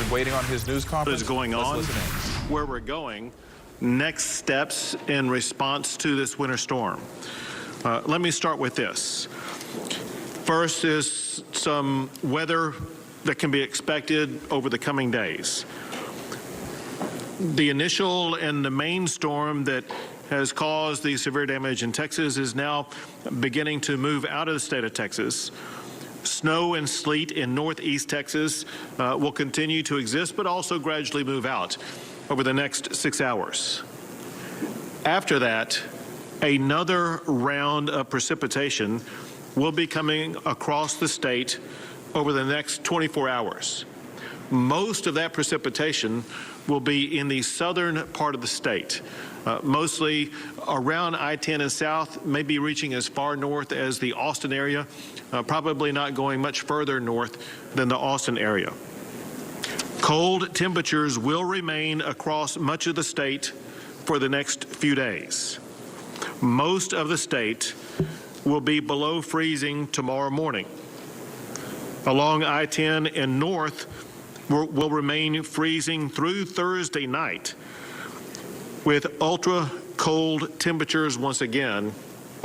been waiting on his news conference. What is going on, Let's listen in. where we're going, next steps in response to this winter storm. Let me start with this. First is some weather that can be expected over the coming days. The initial and the main storm that has caused the severe damage in Texas is now beginning to move out of the state of Texas. Snow and sleet in northeast Texas will continue to exist, but also gradually move out over the next 6 hours. After that, another round of precipitation will be coming across the state over the next 24 hours. Most of that precipitation will be in the southern part of the state, mostly around I-10 and south, maybe reaching as far north as the Austin area, probably not going much further north than the Austin area. Cold temperatures will remain across much of the state for the next few days. Most of the state will be below freezing tomorrow morning. Along I-10 and north will remain freezing through Thursday night, with ultra cold temperatures once again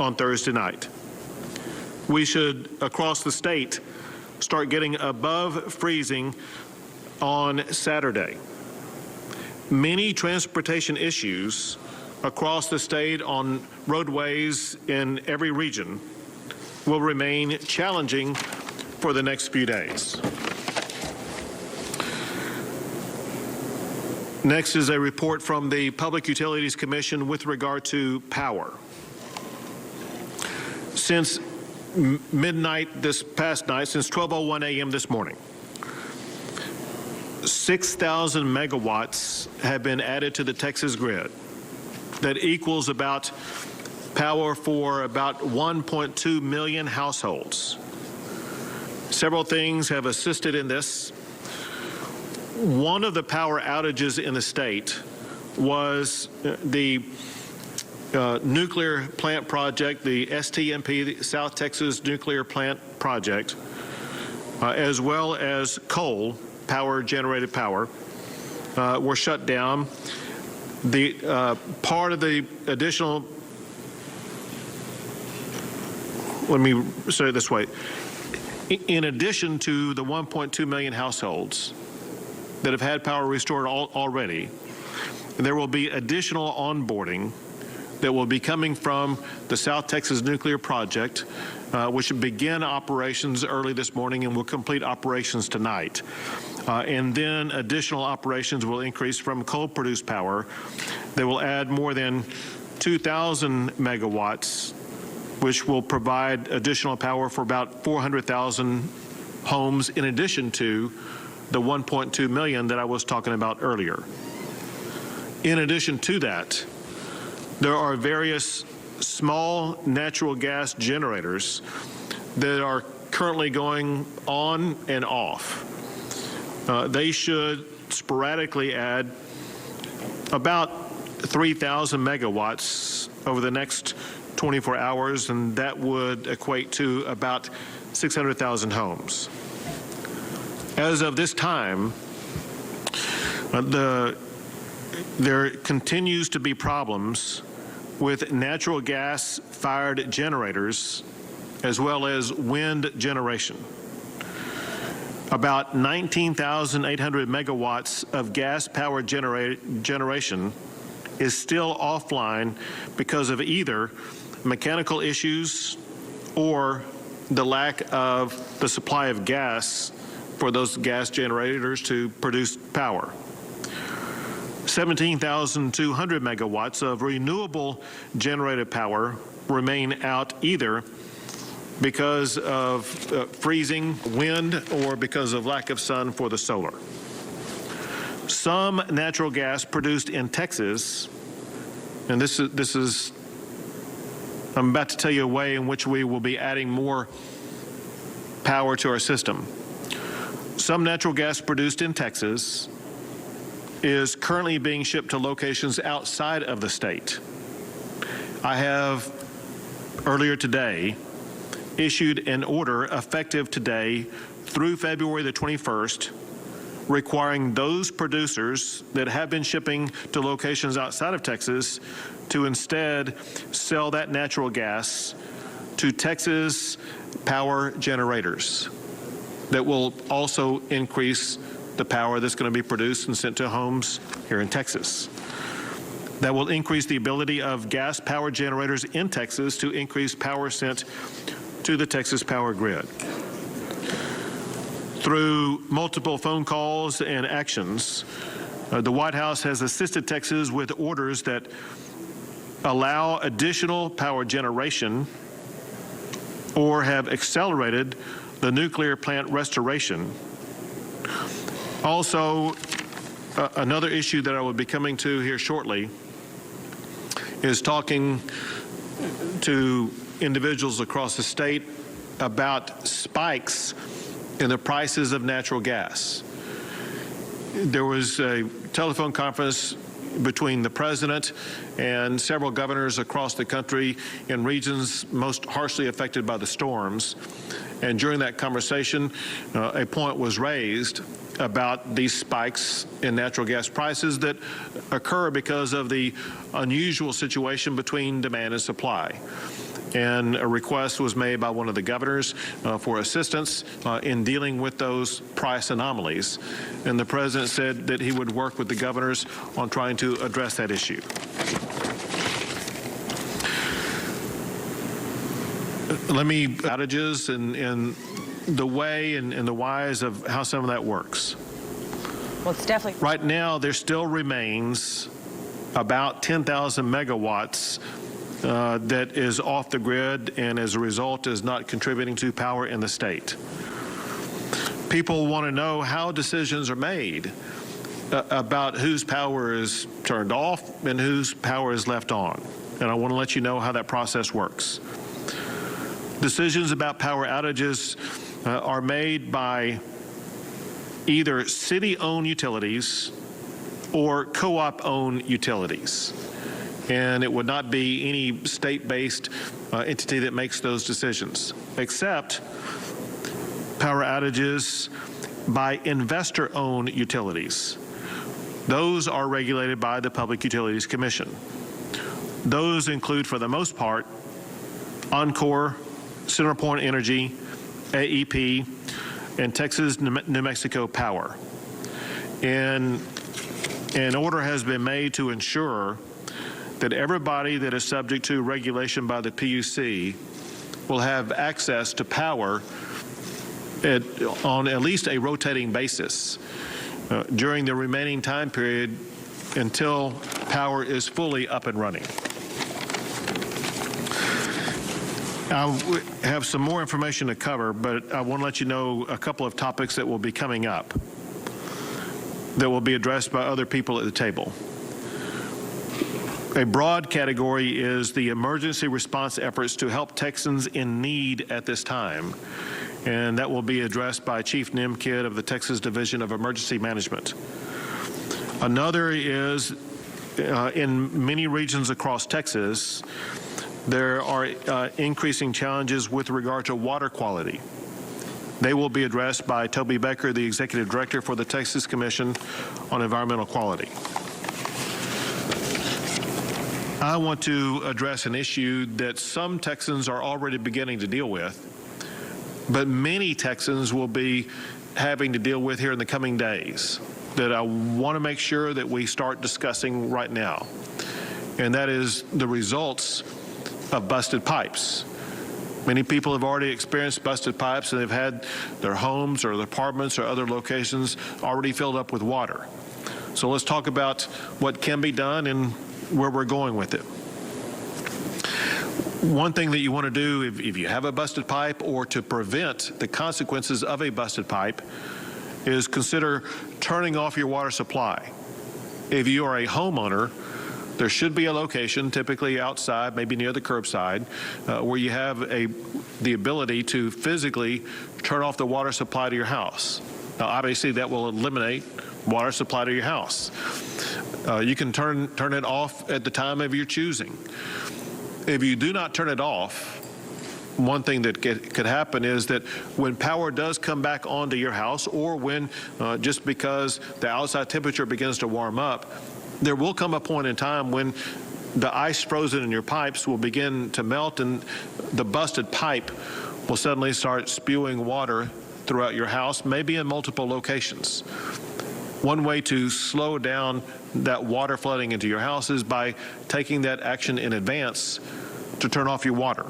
on Thursday night. We should, across the state, start getting above freezing on Saturday. Many transportation issues across the state on roadways in every region will remain challenging for the next few days. Next is a report from the Public Utilities Commission with regard to power. Since midnight this past night, since 12:01 a.m. this morning, 6,000 megawatts have been added to the Texas grid. That equals about power for about 1.2 million households. Several things have assisted in this. One of the power outages in the state was the nuclear plant project, the STMP, the South Texas Nuclear Plant Project, as well as coal power, generated power, were shut down. The part of the additional, let me say it this way, in addition to the 1.2 million households that have had power restored already, there will be additional onboarding that will be coming from the South Texas Nuclear Project, which should begin operations early this morning and will complete operations tonight. And then additional operations will increase from coal-produced power. They will add more than 2,000 megawatts, which will provide additional power for about 400,000 homes in addition to the 1.2 million that I was talking about earlier. In addition to that, there are various small natural gas generators that are currently going on and off. They should sporadically add about 3,000 megawatts over the next 24 hours, and that would equate to about 600,000 homes. As of this time, there continues to be problems with natural gas-fired generators as well as wind generation. About 19,800 megawatts of gas-powered generation is still offline because of either mechanical issues or the lack of the supply of gas for those gas generators to produce power. 17,200 megawatts of renewable generated power remain out either because of freezing wind or because of lack of sun for the solar. Some natural gas produced in Texas, and this is I'm about to tell you a way in which we will be adding more power to our system. Some natural gas produced in Texas is currently being shipped to locations outside of the state. I have earlier today issued an order effective today through February the 21st requiring those producers that have been shipping to locations outside of Texas to instead sell that natural gas to Texas power generators. That will also increase the power that's going to be produced and sent to homes here in Texas. That will increase the ability of gas power generators in Texas to increase power sent to the Texas power grid. Through multiple phone calls and actions, the White House has assisted Texas with orders that allow additional power generation or have accelerated the nuclear plant restoration. Also, another issue that I will be coming to here shortly is talking to individuals across the state about spikes in the prices of natural gas. There was a telephone conference between the president and several governors across the country in regions most harshly affected by the storms. And during that conversation, a point was raised about these spikes in natural gas prices that occur because of the unusual situation between demand and supply. And a request was made by one of the governors for assistance in dealing with those price anomalies. And the president said that he would work with the governors on trying to address that issue. Let me outages and the way and the whys of how some of that works. Well, it's definitely right now there still remains about 10,000 megawatts that is off the grid and as a result is not contributing to power in the state. People want to know how decisions are made about whose power is turned off and whose power is left on. And I want to let you know how that process works. Decisions about power outages are made by either city-owned utilities or co-op-owned utilities. And it would not be any state-based entity that makes those decisions, except power outages by investor-owned utilities. Those are regulated by the Public Utilities Commission. Those include, for the most part, Oncor, CenterPoint Energy, AEP, and Texas New Mexico Power. And an order has been made to ensure that everybody that is subject to regulation by the PUC will have access to power on at least a rotating basis during the remaining time period until power is fully up and running. I have some more information to cover, but I want to let you know a couple of topics that will be coming up that will be addressed by other people at the table. A broad category is the emergency response efforts to help Texans in need at this time, and that will be addressed by Chief Nimkid of the Texas Division of Emergency Management. Another is in many regions across Texas, there are increasing challenges with regard to water quality. They will be addressed by Toby Becker, the Executive Director for the Texas Commission on Environmental Quality. I want to address an issue that some Texans are already beginning to deal with, but many Texans will be having to deal with here in the coming days that I want to make sure that we start discussing right now, and that is the results of busted pipes. Many people have already experienced busted pipes and they've had their homes or their apartments or other locations already filled up with water. So let's talk about what can be done and where we're going with it. One thing that you want to do if you have a busted pipe or to prevent the consequences of a busted pipe is consider turning off your water supply. If you are a homeowner, there should be a location, typically outside, maybe near the curbside, where you have the ability to physically turn off the water supply to your house. Now, obviously, that will eliminate water supply to your house. You can turn it off at the time of your choosing. If you do not turn it off, one thing that could happen is that when power does come back onto your house, or when just because the outside temperature begins to warm up, there will come a point in time when the ice frozen in your pipes will begin to melt, and the busted pipe will suddenly start spewing water throughout your house, maybe in multiple locations. One way to slow down that water flooding into your house is by taking that action in advance to turn off your water.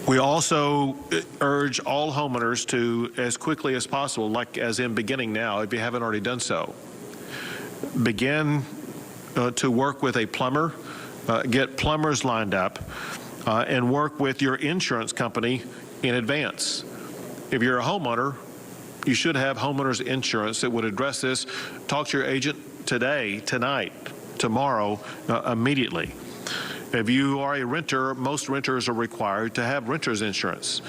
We also urge all homeowners to, as quickly as possible, like as in beginning now, if you haven't already done so, begin to work with a plumber, get plumbers lined up, and work with your insurance company in advance. If you're a homeowner, you should have homeowners insurance that would address this. Talk to your agent today, tonight, tomorrow, immediately. If you are a renter, most renters are required to have renter's insurance.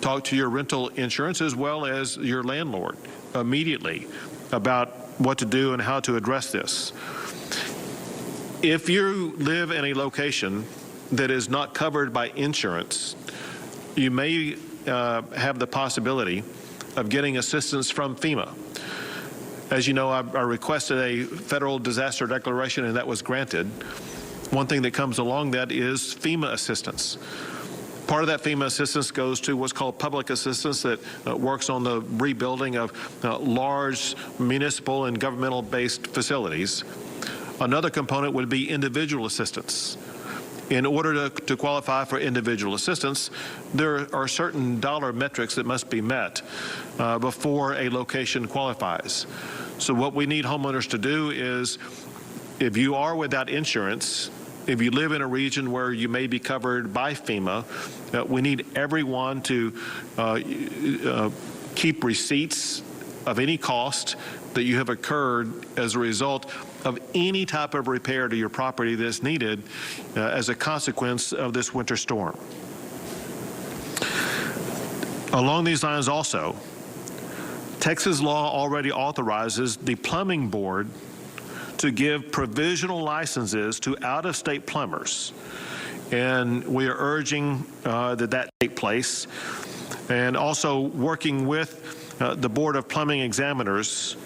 Talk to your rental insurance as well as your landlord immediately about what to do and how to address this. If you live in a location that is not covered by insurance, you may have the possibility of getting assistance from FEMA. As you know, I requested a federal disaster declaration, and that was granted. One thing that comes along that is FEMA assistance. Part of that FEMA assistance goes to what's called public assistance that works on the rebuilding of large municipal and governmental-based facilities. Another component would be individual assistance. In order to qualify for individual assistance, there are certain dollar metrics that must be met before a location qualifies. So what we need homeowners to do is, if you are without insurance, if you live in a region where you may be covered by FEMA, we need everyone to keep receipts of any cost that you have occurred as a result of any type of repair to your property that's needed as a consequence of this winter storm. Along these lines also, Texas law already authorizes the plumbing board to give provisional licenses to out-of-state plumbers. And we are urging that take place, and also working with the Board of Plumbing Examiners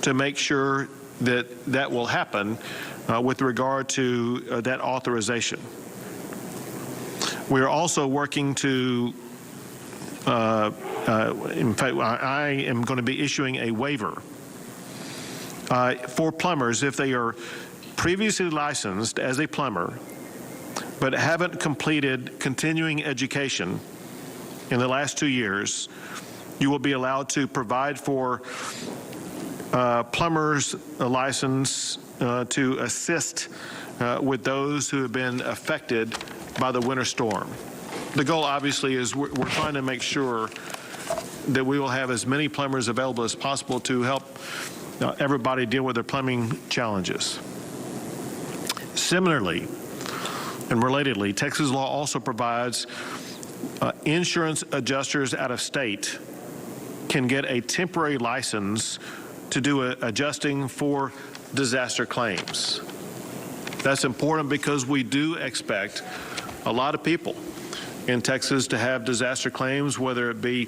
to make sure that that will happen with regard to that authorization. We are also working to, in fact, I am going to be issuing a waiver for plumbers if they are previously licensed as a plumber but haven't completed continuing education in the last 2 years. You will be allowed to provide for plumbers a license to assist with those who have been affected by the winter storm. The goal obviously is we're trying to make sure that we will have as many plumbers available as possible to help everybody deal with their plumbing challenges. Similarly and relatedly, Texas law also provides insurance adjusters out of state can get a temporary license to do adjusting for disaster claims. That's important because we do expect a lot of people in Texas to have disaster claims, whether it be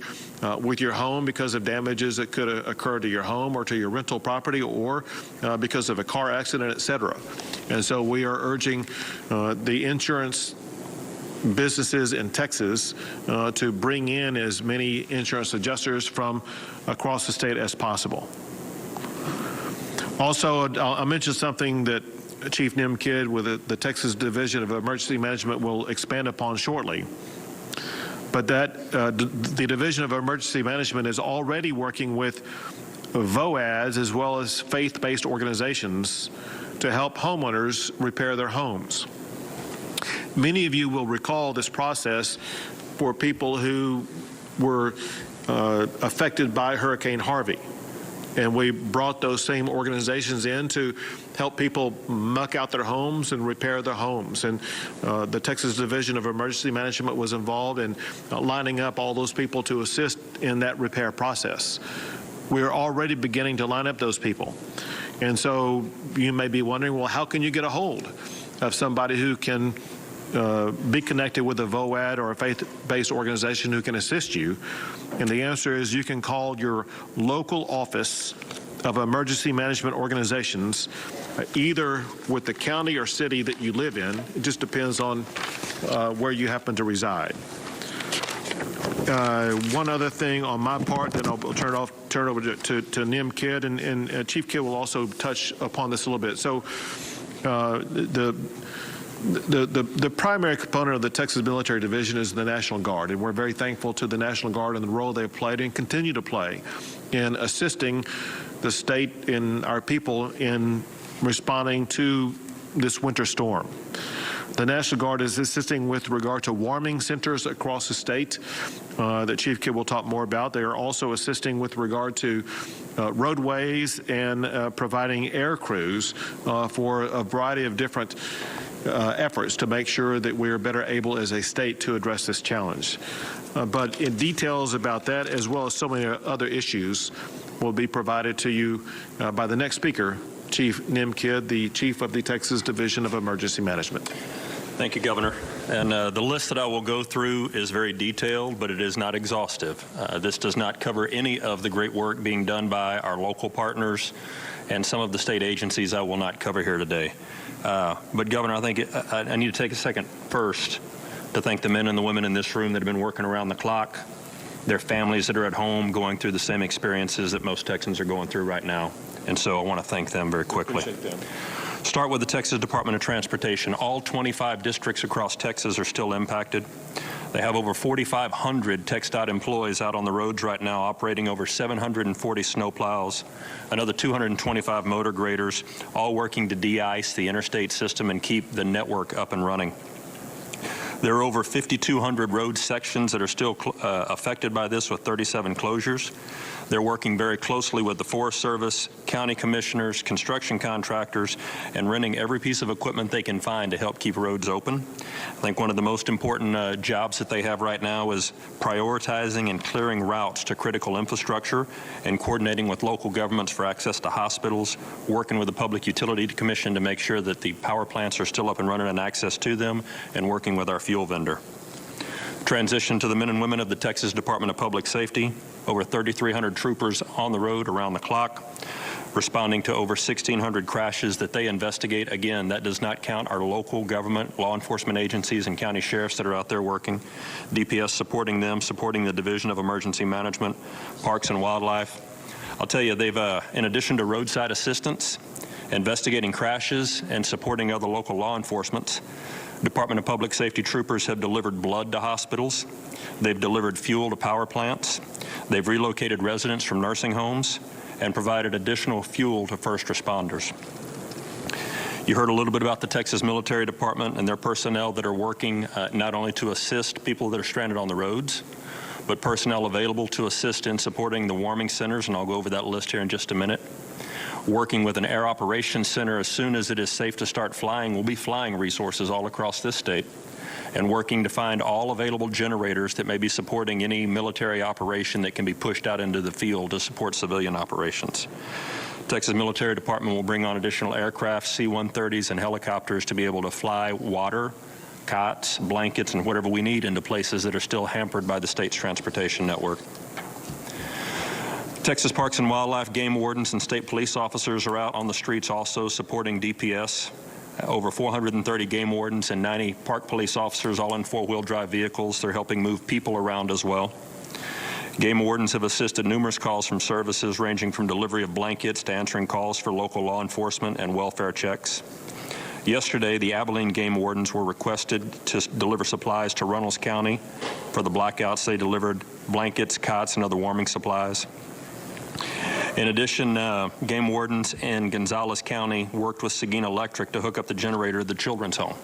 with your home because of damages that could occur to your home or to your rental property, or because of a car accident, et cetera. And so we are urging the insurance businesses in Texas to bring in as many insurance adjusters from across the state as possible. Also, I'll mention something that Chief Nim Kidd with the Texas Division of Emergency Management will expand upon shortly. But that the Division of Emergency Management is already working with VOADs as well as faith-based organizations to help homeowners repair their homes. Many of you will recall this process for people who were affected by Hurricane Harvey. And we brought those same organizations in to help people muck out their homes and repair their homes. And the Texas Division of Emergency Management was involved in lining up all those people to assist in that repair process. We are already beginning to line up those people. And so you may be wondering, well, how can you get a hold of somebody who can be connected with a VOAD or a faith-based organization who can assist you? And the answer is you can call your local office of emergency management organizations, either with the county or city that you live in. It just depends on where you happen to reside. One other thing on my part, then I'll turn it over to Nim Kidd, and Chief Kidd will also touch upon this a little bit. So the primary component of the Texas Military Division is the National Guard, and we're very thankful to the National Guard and the role they've played and continue to play in assisting the state and our people in responding to this winter storm. The National Guard is assisting with regard to warming centers across the state that Chief Kidd will talk more about. They are also assisting with regard to roadways and providing air crews for a variety of different efforts to make sure that we are better able as a state to address this challenge. But in details about that, as well as so many other issues, will be provided to you by the next speaker, Chief Nim Kidd, the Chief of the Texas Division of Emergency Management. Thank you, Governor. And the list that I will go through is very detailed, but it is not exhaustive. This does not cover any of the great work being done by our local partners and some of the state agencies I will not cover here today. But Governor, I think I need to take a second first to thank the men and the women in this room that have been working around the clock, their families that are at home going through the same experiences that most Texans are going through right now. And so I want to thank them very quickly. Start with the Texas Department of Transportation. All 25 districts across Texas are still impacted. They have over 4,500 TxDOT employees out on the roads right now, operating over 740 snowplows, another 225 motor graders, all working to de-ice the interstate system and keep the network up and running. There are over 5,200 road sections that are still affected by this, with 37 closures. They're working very closely with the Forest Service, county commissioners, construction contractors, and renting every piece of equipment they can find to help keep roads open. I think one of the most important jobs that they have right now is prioritizing and clearing routes to critical infrastructure and coordinating with local governments for access to hospitals, working with the Public Utility Commission to make sure that the power plants are still up and running and access to them, and working with our fuel vendor. Transition to the men and women of the Texas Department of Public Safety. Over 3,300 troopers on the road around the clock, responding to over 1,600 crashes that they investigate. Again, that does not count our local government, law enforcement agencies, and county sheriffs that are out there working. DPS supporting them, supporting the Division of Emergency Management, Parks and Wildlife. I'll tell you, they've, in addition to roadside assistance, investigating crashes, and supporting other local law enforcement, Department of Public Safety troopers have delivered blood to hospitals. They've delivered fuel to power plants. They've relocated residents from nursing homes and provided additional fuel to first responders. You heard a little bit about the Texas Military Department and their personnel that are working not only to assist people that are stranded on the roads, but personnel available to assist in supporting the warming centers, and I'll go over that list here in just a minute. Working with an air operations center as soon as it is safe to start flying. We'll be flying resources all across this state, and working to find all available generators that may be supporting any military operation that can be pushed out into the field to support civilian operations. Texas Military Department will bring on additional aircraft, C-130s, and helicopters to be able to fly water, cots, blankets, and whatever we need into places that are still hampered by the state's transportation network. Texas Parks and Wildlife, game wardens, and state police officers are out on the streets also supporting DPS. Over 430 game wardens and 90 park police officers, all in four-wheel drive vehicles. They're helping move people around as well. Game wardens have assisted numerous calls from services ranging from delivery of blankets to answering calls for local law enforcement and welfare checks. Yesterday, the Abilene game wardens were requested to deliver supplies to Runnels County. For the blackouts, they delivered blankets, cots, and other warming supplies. In addition, game wardens in Gonzales County worked with Seguin Electric to hook up the generator at the children's home.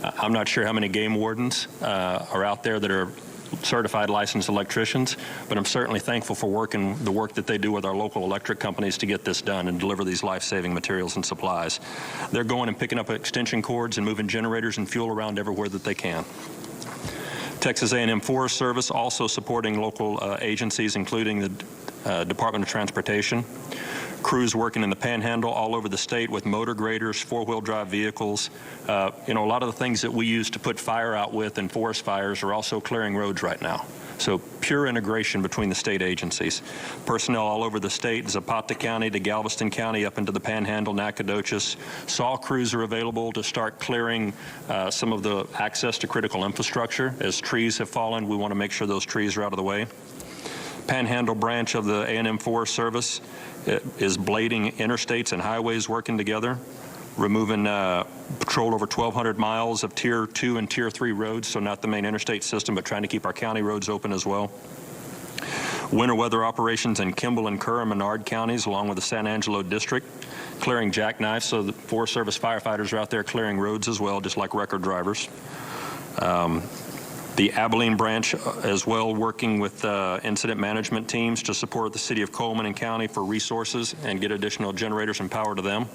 I'm not sure how many game wardens are out there that are certified licensed electricians, but I'm certainly thankful for the work that they do with our local electric companies to get this done and deliver these life-saving materials and supplies. They're going and picking up extension cords and moving generators and fuel around everywhere that they can. Texas A&M Forest Service also supporting local agencies, including the Department of Transportation. crews working in the Panhandle all over the state with motor graders, four-wheel drive vehicles. A lot of the things that we use to put fire out with in forest fires are also clearing roads right now. So pure integration between the state agencies. Personnel all over the state, Zapata County to Galveston County, up into the Panhandle, Nacogdoches. SAW crews are available to start clearing some of the access to critical infrastructure. As trees have fallen, we want to make sure those trees are out of the way. Panhandle branch of the A&M Forest Service is blading interstates and highways working together, removing patrol over 1,200 miles of Tier 2 and Tier 3 roads, so not the main interstate system, but trying to keep our county roads open as well. Winter weather operations in Kimball and Kerr and Menard counties, along with the San Angelo district, clearing jackknives, so the Forest Service firefighters are out there clearing roads as well, just like record drivers. The Abilene branch as well, working with incident management teams to support the city of Coleman and county for resources and get additional generators and power to them.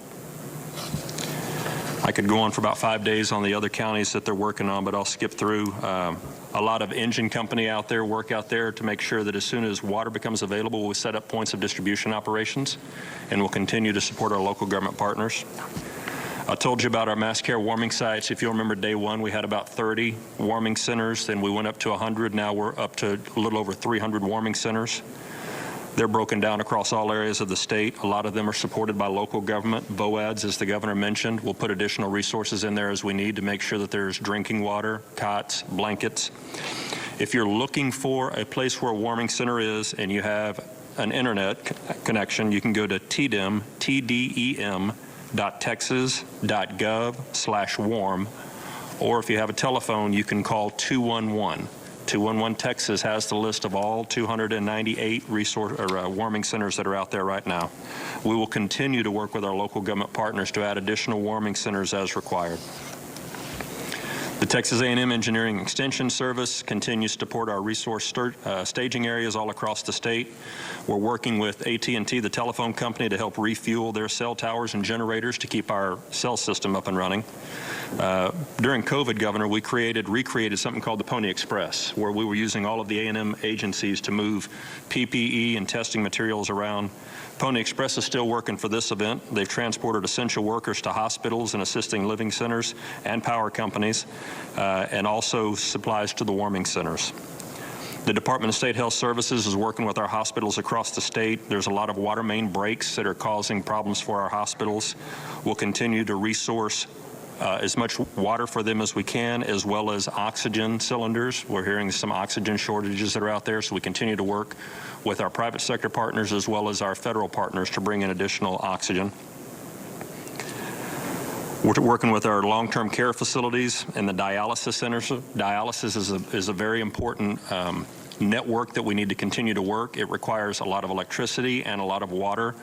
I could go on for about 5 days on the other counties that they're working on, but I'll skip through. A lot of engine company out there, work out there to make sure that as soon as water becomes available, we'll set up points of distribution operations, and we'll continue to support our local government partners. I told you about our mass care warming sites. If you'll remember, day one, we had about 30 warming centers. Then we went up to 100. Now we're up to a little over 300 warming centers. They're broken down across all areas of the state. A lot of them are supported by local government. VOADs, as the governor mentioned, will put additional resources in there as we need to make sure that there's drinking water, cots, blankets. If you're looking for a place where a warming center is and you have an internet connection, you can go to tdem.texas.gov/warm, or if you have a telephone, you can call 211. 211 Texas has the list of all 298 warming centers that are out there right now. We will continue to work with our local government partners to add additional warming centers as required. The Texas A&M Engineering Extension Service continues to support our resource staging areas all across the state. We're working with AT&T, the telephone company, to help refuel their cell towers and generators to keep our cell system up and running. During COVID, Governor, we recreated something called the Pony Express, where we were using all of the A&M agencies to move PPE and testing materials around. Pony Express is still working for this event. They've transported essential workers to hospitals and assisting living centers and power companies, and also supplies to the warming centers. The Department of State Health Services is working with our hospitals across the state. There's a lot of water main breaks that are causing problems for our hospitals. We'll continue to resource as much water for them as we can, as well as oxygen cylinders. We're hearing some oxygen shortages that are out there, so we continue to work with our private sector partners as well as our federal partners to bring in additional oxygen. We're working with our long-term care facilities and the dialysis centers. Dialysis is a very important network that we need to continue to work. It requires a lot of electricity and a lot of water.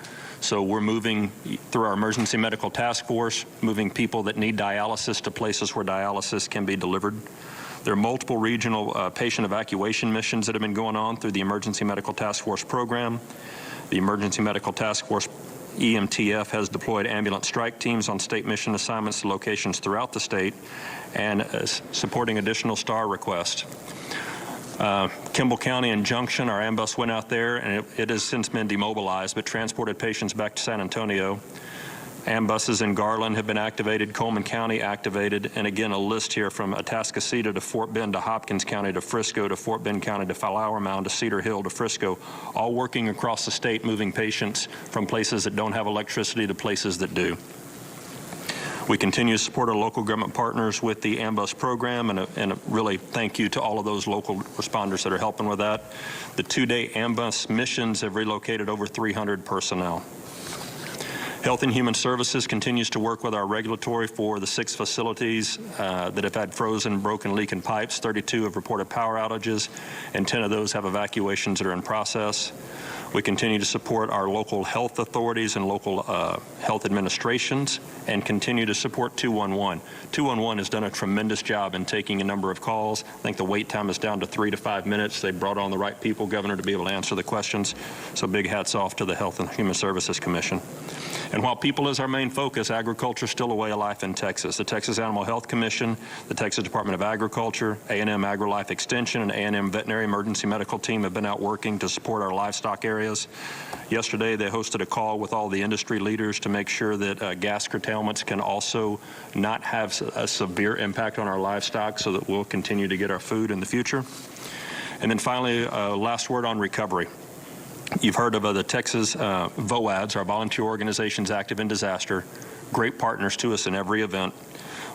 So we're moving through our emergency medical task force, moving people that need dialysis to places where dialysis can be delivered. There are multiple regional patient evacuation missions that have been going on through the Emergency Medical Task Force program. The Emergency Medical Task Force, EMTF, has deployed ambulance strike teams on state mission assignments to locations throughout the state and supporting additional STAR requests. Kimball County and Junction, our ambulance went out there, and it has since been demobilized, but transported patients back to San Antonio. Ambuses in Garland have been activated, Coleman County activated, and again, a list here from Atascocita to Fort Bend to Hopkins County to Frisco to Fort Bend County to Flower Mound to Cedar Hill to Frisco, all working across the state, moving patients from places that don't have electricity to places that do. We continue to support our local government partners with the AMBUS program, and really thank you to all of those local responders that are helping with that. The 2-day AMBUS missions have relocated over 300 personnel. Health and Human Services continues to work with our regulatory for the 6 facilities that have had frozen, broken, leaking pipes. 32 have reported power outages, and 10 of those have evacuations that are in process. We continue to support our local health authorities and local health administrations, and continue to support 211. 211 has done a tremendous job in taking a number of calls. I think the wait time is down to 3 to 5 minutes. They brought on the right people, Governor, to be able to answer the questions. So big hats off to the Health and Human Services Commission. And while people is our main focus, agriculture is still a way of life in Texas. The Texas Animal Health Commission, the Texas Department of Agriculture, A&M AgriLife Extension, and A&M Veterinary Emergency Medical Team have been out working to support our livestock area areas. Yesterday, they hosted a call with all the industry leaders to make sure that gas curtailments can also not have a severe impact on our livestock so that we'll continue to get our food in the future. And then finally, last word on recovery. You've heard of the Texas VOADs, our volunteer organizations active in disaster, great partners to us in every event.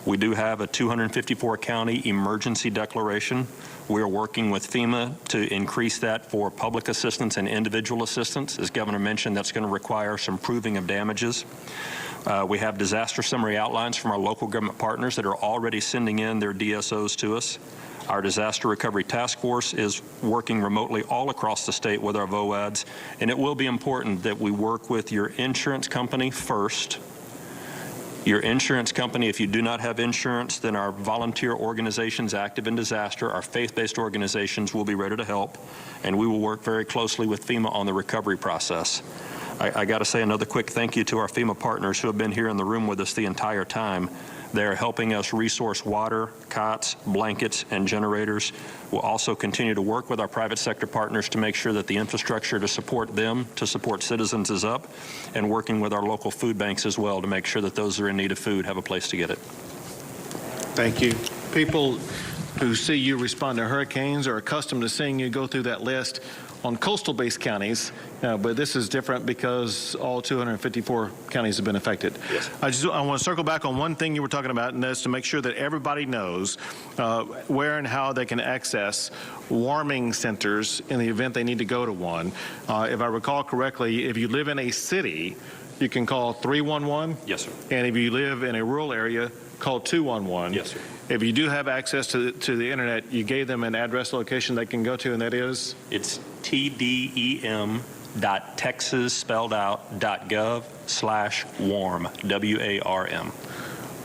We do have a 254-county emergency declaration. We are working with FEMA to increase that for public assistance and individual assistance. As Governor mentioned, that's going to require some proving of damages. We have disaster summary outlines from our local government partners that are already sending in their DSOs to us. Our disaster recovery task force is working remotely all across the state with our VOADs, and it will be important that we work with your insurance company first. Your insurance company, if you do not have insurance, then our volunteer organizations active in disaster, our faith-based organizations will be ready to help, and we will work very closely with FEMA on the recovery process. I got to say another quick thank you to our FEMA partners who have been here in the room with us the entire time. They're helping us resource water, cots, blankets, and generators. We'll also continue to work with our private sector partners to make sure that the infrastructure to support them, to support citizens is up, and working with our local food banks as well to make sure that those who are in need of food have a place to get it. Thank you. People who see you respond to hurricanes are accustomed to seeing you go through that list on coastal-based counties, but this is different because all 254 counties have been affected. Yes. I want to circle back on one thing you were talking about, and that's to make sure that everybody knows where and how they can access warming centers in the event they need to go to one. If I recall correctly, if you live in a city, you can call 311. Yes, sir. And if you live in a rural area, call 211. Yes, sir. If you do have access to the internet, you gave them an address location they can go to, and that is? It's tdem.texas.gov/warm, WARM.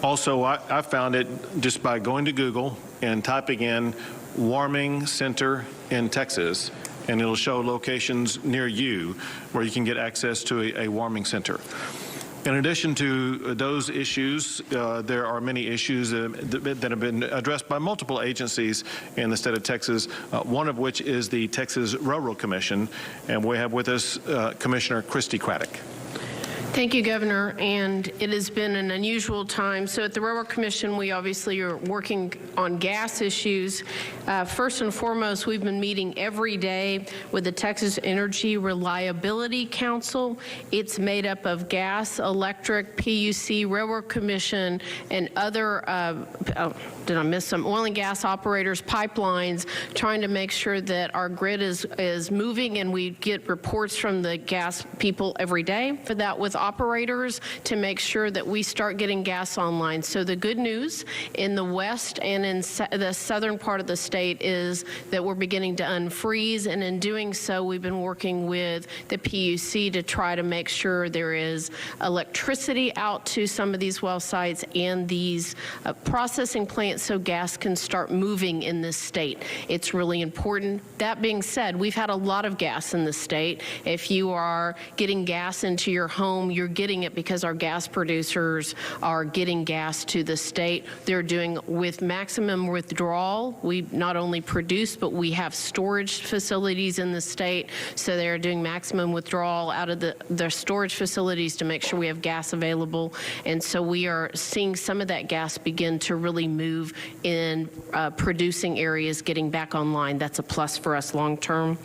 Also, I found it just by going to Google and typing in warming center in Texas, and it'll show locations near you where you can get access to a warming center. In addition to those issues, there are many issues that have been addressed by multiple agencies in the state of Texas, one of which is the Texas Railroad Commission, and we have with us Commissioner Christy Craddock. Thank you, Governor, and it has been an unusual time. So at the Railroad Commission, we obviously are working on gas issues. First and foremost, we've been meeting every day with the Texas Energy Reliability Council. It's made up of gas, electric, PUC, Railroad Commission, and other, did I miss some, oil and gas operators, pipelines, trying to make sure that our grid is moving, and we get reports from the gas people every day. For that, with operators to make sure that we start getting gas online. So the good news in the west and in the southern part of the state is that we're beginning to unfreeze, and in doing so, we've been working with the PUC to try to make sure there is electricity out to some of these well sites and these processing plants so gas can start moving in this state. It's really important. That being said, we've had a lot of gas in the state. If you are getting gas into your home, you're getting it because our gas producers are getting gas to the state. They're doing with maximum withdrawal. We not only produce, but we have storage facilities in the state. So they're doing maximum withdrawal out of their storage facilities to make sure we have gas available. And so we are seeing some of that gas begin to really move in producing areas getting back online. That's a plus for us long term.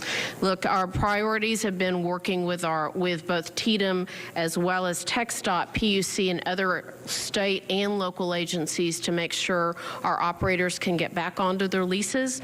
Look, our priorities have been working with both TDEM as well as TxDOT, PUC, and other state and local agencies to make sure our operators can get back onto their leases.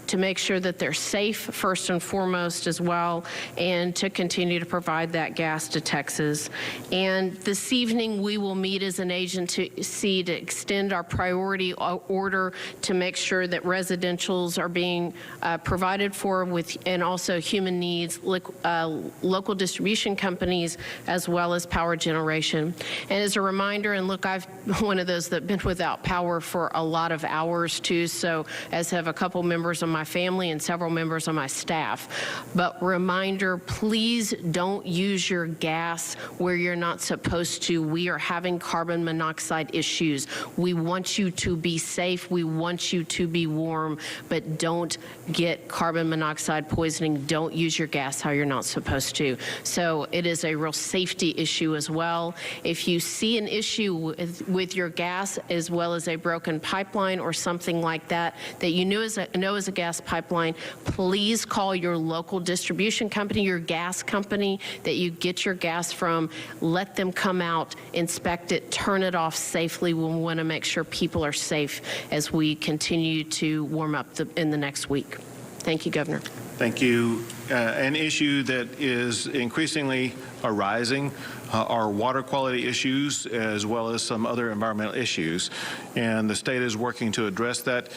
To make sure that they're safe first and foremost as well, and to continue to provide that gas to Texas. And this evening we will meet as an agency to extend our priority order to make sure that residentials are being provided for with, and also human needs, local distribution companies, as well as power generation. And as a reminder, and look, I've one of those that been without power for a lot of hours too, so as have a couple members of my my family and several members of my staff. But reminder, please don't use your gas where you're not supposed to. We are having carbon monoxide issues. We want you to be safe. We want you to be warm, but don't get carbon monoxide poisoning. Don't use your gas how you're not supposed to. So it is a real safety issue as well. If you see an issue with your gas as well as a broken pipeline or something like that you know is a gas pipeline, please call your local distribution company, your gas company that you get your gas from. Let them come out, inspect it, turn it off safely. We want to make sure people are safe as we continue to warm up in the next week. Thank you, Governor. Thank you. An issue that is increasingly arising are water quality issues as well as some other environmental issues. And the state is working to address that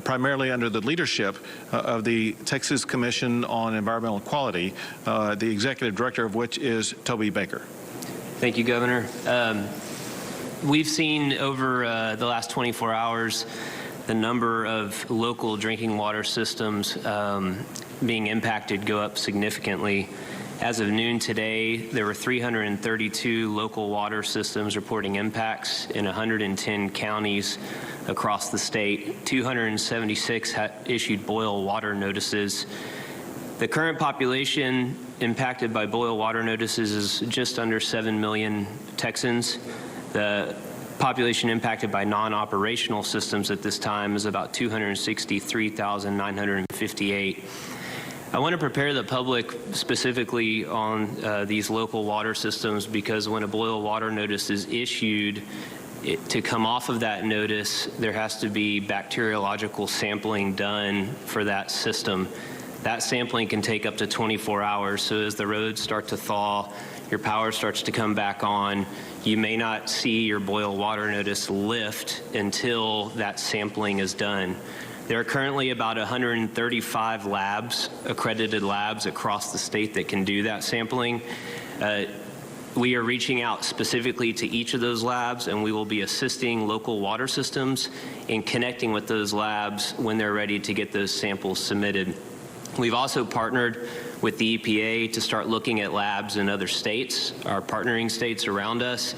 primarily under the leadership of the Texas Commission on Environmental Quality, the executive director of which is Toby Baker. Thank you, Governor. We've seen over the last 24 hours the number of local drinking water systems being impacted go up significantly. As of noon today, there were 332 local water systems reporting impacts in 110 counties across the state. 276 issued boil water notices. The current population impacted by boil water notices is just under 7 million Texans. The population impacted by non-operational systems at this time is about 263,958. I want to prepare the public specifically on these local water systems because when a boil water notice is issued, to come off of that notice, there has to be bacteriological sampling done for that system. That sampling can take up to 24 hours, so as the roads start to thaw, your power starts to come back on, you may not see your boil water notice lift until that sampling is done. There are currently about 135 labs, accredited labs across the state that can do that sampling. We are reaching out specifically to each of those labs, and we will be assisting local water systems in connecting with those labs when they're ready to get those samples submitted. We've also partnered with the EPA to start looking at labs in other states, our partnering states around us,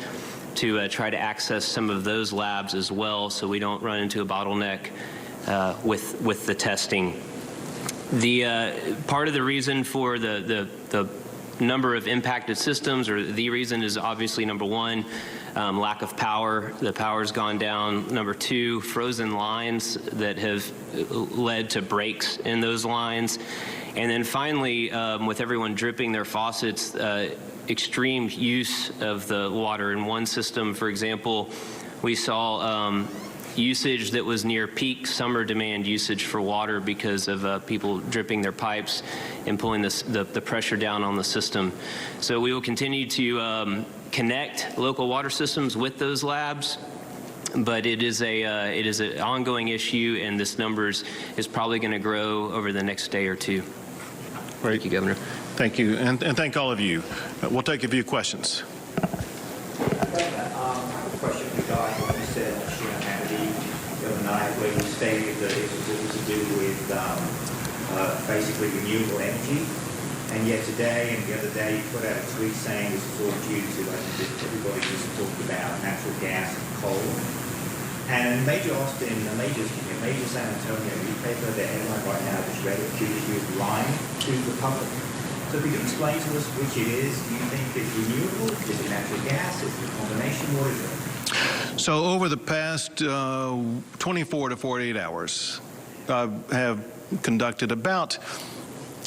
to try to access some of those labs as well so we don't run into a bottleneck with the testing. The part of the reason for the number of impacted systems, or the reason, is obviously number one, lack of power. The power's gone down. Number two, frozen lines that have led to breaks in those lines. And then finally, with everyone dripping their faucets, extreme use of the water in one system. For example, we saw usage that was near peak summer demand usage for water because of people dripping their pipes and pulling the pressure down on the system. So we will continue to connect local water systems with those labs, but it is an ongoing issue, and this numbers is probably going to grow over the next day or two. Great. Thank you, Governor. Thank you, and thank all of you. We'll take a few questions. I have a question regarding what you said on Sheena Hannity the other night, where you stated that it was to do with basically renewable energy. And yet today and the other day you put out a tweet saying this is all due to, I think everybody just talked about natural gas and coal. And Major Austin, Major San Antonio newspaper, their headline right now is read accused you of lying to the public. So could you explain to us which it is? Do you think it's renewable? Is it natural gas? Is it a combination? What is it? So over the past 24 to 48 hours, I have conducted about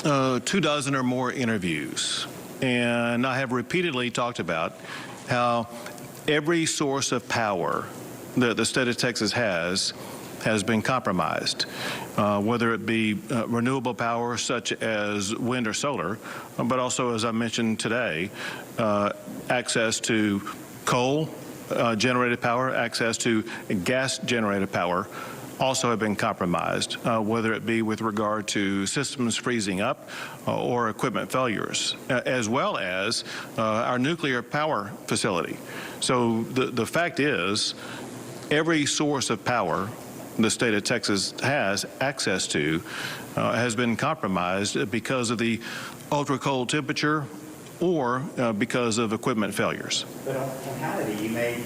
24 or more interviews, and I have repeatedly talked about how every source of power that the state of Texas has been compromised, whether it be renewable power such as wind or solar, but also, as I mentioned today, access to coal generated power, access to gas generated power also have been compromised, whether it be with regard to systems freezing up or equipment failures, as well as our nuclear power facility. So the fact is, every source of power the state of Texas has access to has been compromised because of the ultra cold temperature or because of equipment failures. But on Hannity, you made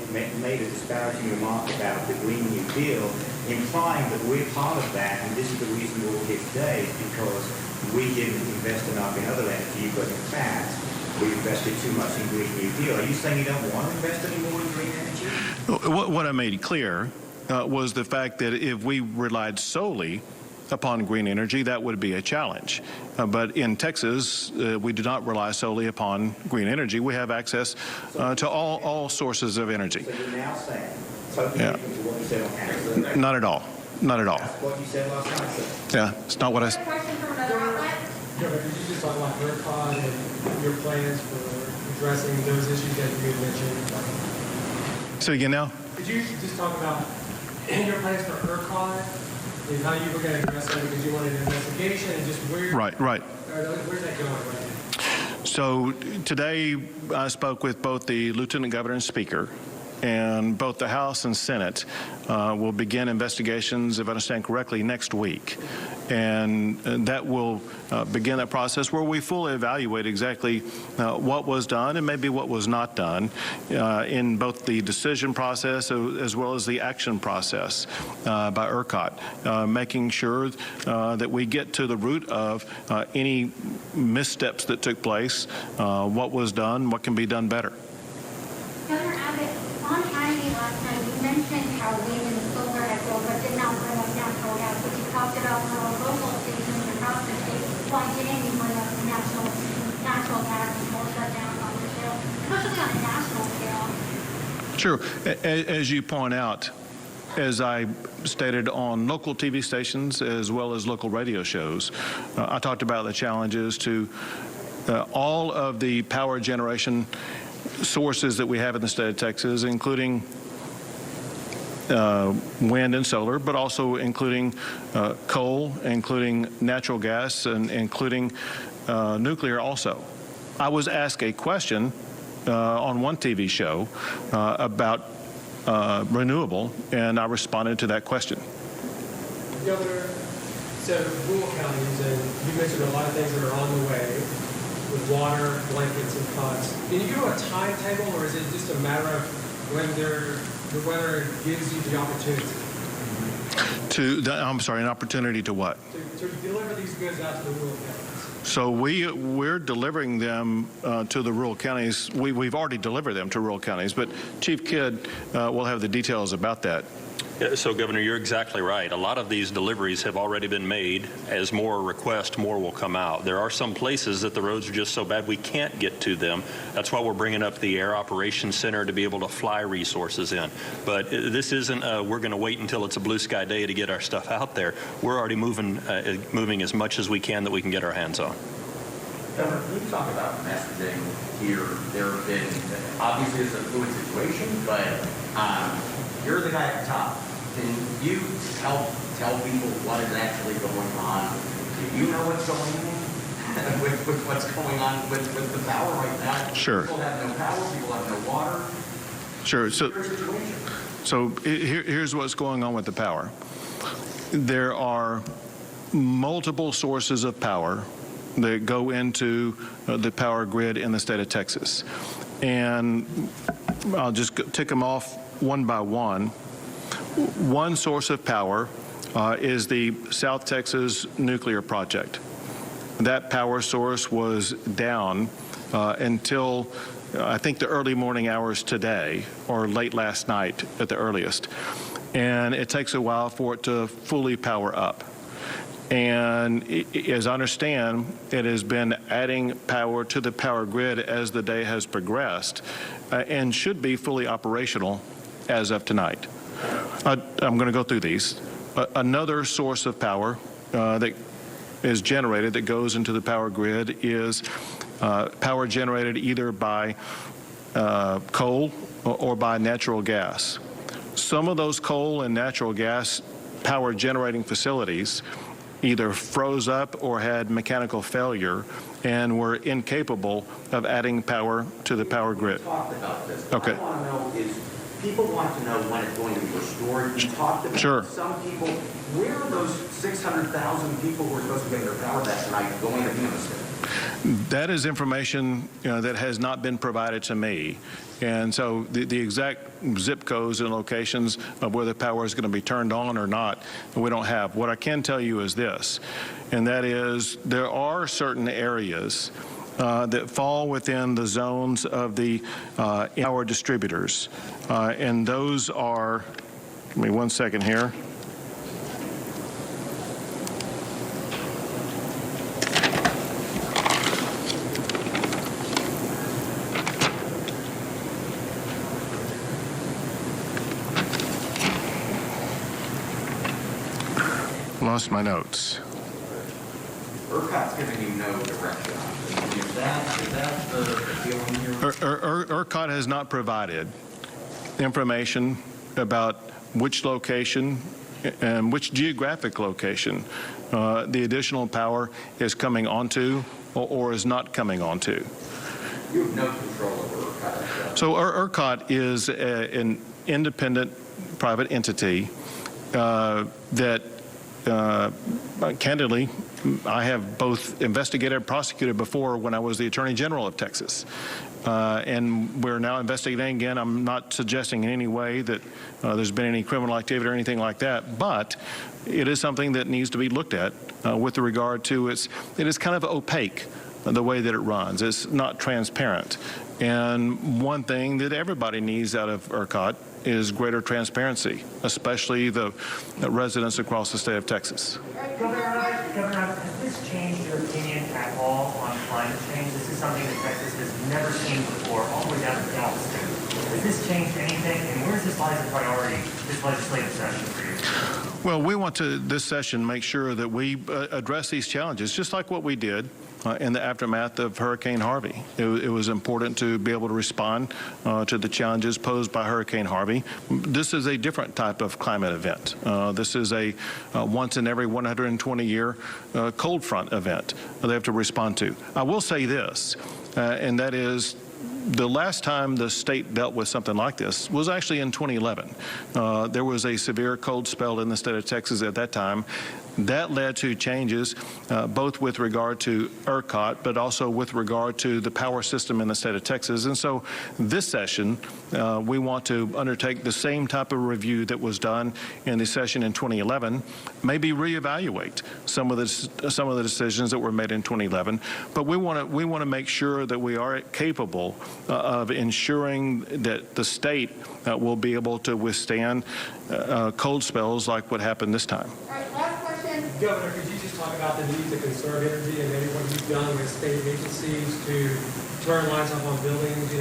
a disparaging remark about the Green New Deal, implying that we're part of that, and this is the reason we're all here today, because we didn't invest enough in other energy, but in fact, we invested too much in Green New Deal. Are you saying you don't want to invest any more in green energy? What I made clear was the fact that if we relied solely upon green energy, that would be a challenge. But in Texas, we do not rely solely upon green energy. We have access to all sources of energy. So you're now saying totally different to what you said on Hannity? Not at all. Not at all. That's what you said last night, sir. Yeah, it's not what I said. Question from another outlet? Could you just talk about ERCOT and your plans for addressing those issues that you had mentioned? So again now? Could you just talk about your plans for ERCOT and how you were going to address that, because you wanted an investigation and just where? Right. Where's that going right now? So today I spoke with both the Lieutenant Governor and Speaker, and both the House and Senate will begin investigations, if I understand correctly, next week. And that will begin that process where we fully evaluate exactly what was done and maybe what was not done in both the decision process as well as the action process by ERCOT, making sure that we get to the root of any missteps that took place, what was done, what can be done better. Governor Abbott, on Hannity last night, you mentioned how wind and solar had grown, but did not bring up natural gas, but you talked about how local stations across the state, why didn't you bring up natural gas and more shutdowns on the scale, especially on a national scale? Sure. As you point out, as I stated on local TV stations as well as local radio shows, I talked about the challenges to all of the power generation sources that we have in the state of Texas, including wind and solar, but also including coal, including natural gas, and including nuclear also. I was asked a question on one TV show about renewable, and I responded to that question. Governor, so rural counties, and you mentioned a lot of things that are on the way with water, blankets, and pots. Can you give a timetable, or is it just a matter of when the weather gives you the opportunity? I'm sorry, an opportunity to what? To deliver these goods out to the rural counties. So we're delivering them to the rural counties. We've already delivered them to rural counties, but Chief Kidd will have the details about that. So, Governor, you're exactly right. A lot of these deliveries have already been made. As more requests, more will come out. There are some places that the roads are just so bad we can't get to them. That's why we're bringing up the Air Operations Center to be able to fly resources in. But this isn't we're going to wait until it's a blue sky day to get our stuff out there. We're already moving as much as we can that we can get our hands on. Governor, can you talk about messaging here? There have been, obviously it's a fluid situation, but you're the guy at the top. Can you help tell people what is actually going on? Do you know what's going on with what's going on with the power right now? Sure. People have no power, people have no water. Sure. So here's what's going on with the power. There are multiple sources of power that go into the power grid in the state of Texas. And I'll just tick them off one by one. One source of power is the South Texas nuclear project. That power source was down until I think the early morning hours today, or late last night at the earliest. And it takes a while for it to fully power up. And as I understand, it has been adding power to the power grid as the day has progressed and should be fully operational as of tonight. I'm going to go through these. Another source of power that is generated that goes into the power grid is power generated either by coal or by natural gas. Some of those coal and natural gas power generating facilities either froze up or had mechanical failure and were incapable of adding power to the power grid. We talked about this. Okay. What I want to know is people want to know when it's going to be restored. You talked about Sure. some people. Where are those 600,000 people who are supposed to be getting their power back tonight going to be in the state? That is information that has not been provided to me. And so the exact zip codes and locations of where the power is going to be turned on or not, we don't have. What I can tell you is this, and that is there are certain areas that fall within the zones of the power distributors. And those are, give me 1 second here. Lost my notes. ERCOT's giving you no direction on it. Is that the feeling here? ERCOT has not provided information about which location and which geographic location the additional power is coming onto or is not coming onto. You have no control over ERCOT. So ERCOT is an independent private entity that candidly, I have both investigated and prosecuted before when I was the Attorney General of Texas. And we're now investigating again. I'm not suggesting in any way that there's been any criminal activity or anything like that, but it is something that needs to be looked at with regard to it is kind of opaque, the way that it runs. It's not transparent. And one thing that everybody needs out of ERCOT is greater transparency, especially the residents across the state of Texas. Governor, has this changed your opinion at all on climate change? This is something that Texas has never seen before, all the way down to altitude. Has this changed anything, and where does this lie as a priority, this legislative session for you? Well, we want to, this session, make sure that we address these challenges, just like what we did in the aftermath of Hurricane Harvey. It was important to be able to respond to the challenges posed by Hurricane Harvey. This is a different type of climate event. This is a once in every 120-year cold front event they have to respond to. I will say this, and that is, the last time the state dealt with something like this was actually in 2011. There was a severe cold spell in the state of Texas at that time. That led to changes both with regard to ERCOT, but also with regard to the power system in the state of Texas. And so this session, we want to undertake the same type of review that was done in the session in 2011, maybe reevaluate some of the decisions that were made in 2011. But we want to make sure that we are capable of ensuring that the state will be able to withstand cold spells like what happened this time. All right, last question. Governor, could you just talk about the need to conserve energy and maybe what you've done with state agencies to turn lines off on buildings,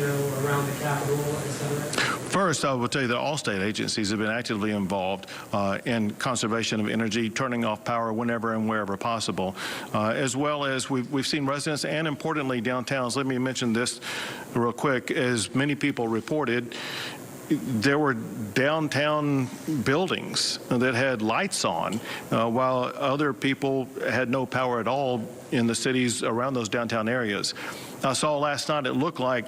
around the Capitol, et cetera? First, I will tell you that all state agencies have been actively involved in conservation of energy, turning off power whenever and wherever possible, as well as we've seen residents and, importantly, downtowns. Let me mention this real quick. As many people reported, there were downtown buildings that had lights on while other people had no power at all in the cities around those downtown areas. I saw last night it looked like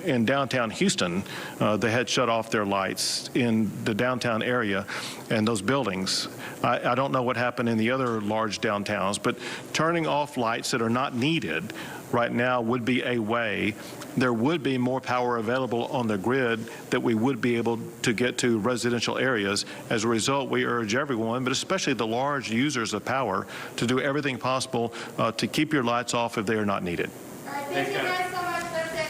in downtown Houston, they had shut off their lights in the downtown area and those buildings. I don't know what happened in the other large downtowns, but turning off lights that are not needed right now would be a way. There would be more power available on the grid that we would be able to get to residential areas. As a result, we urge everyone, but especially the large users of power, to do everything possible to keep your lights off if they are not needed. All right, thank you guys so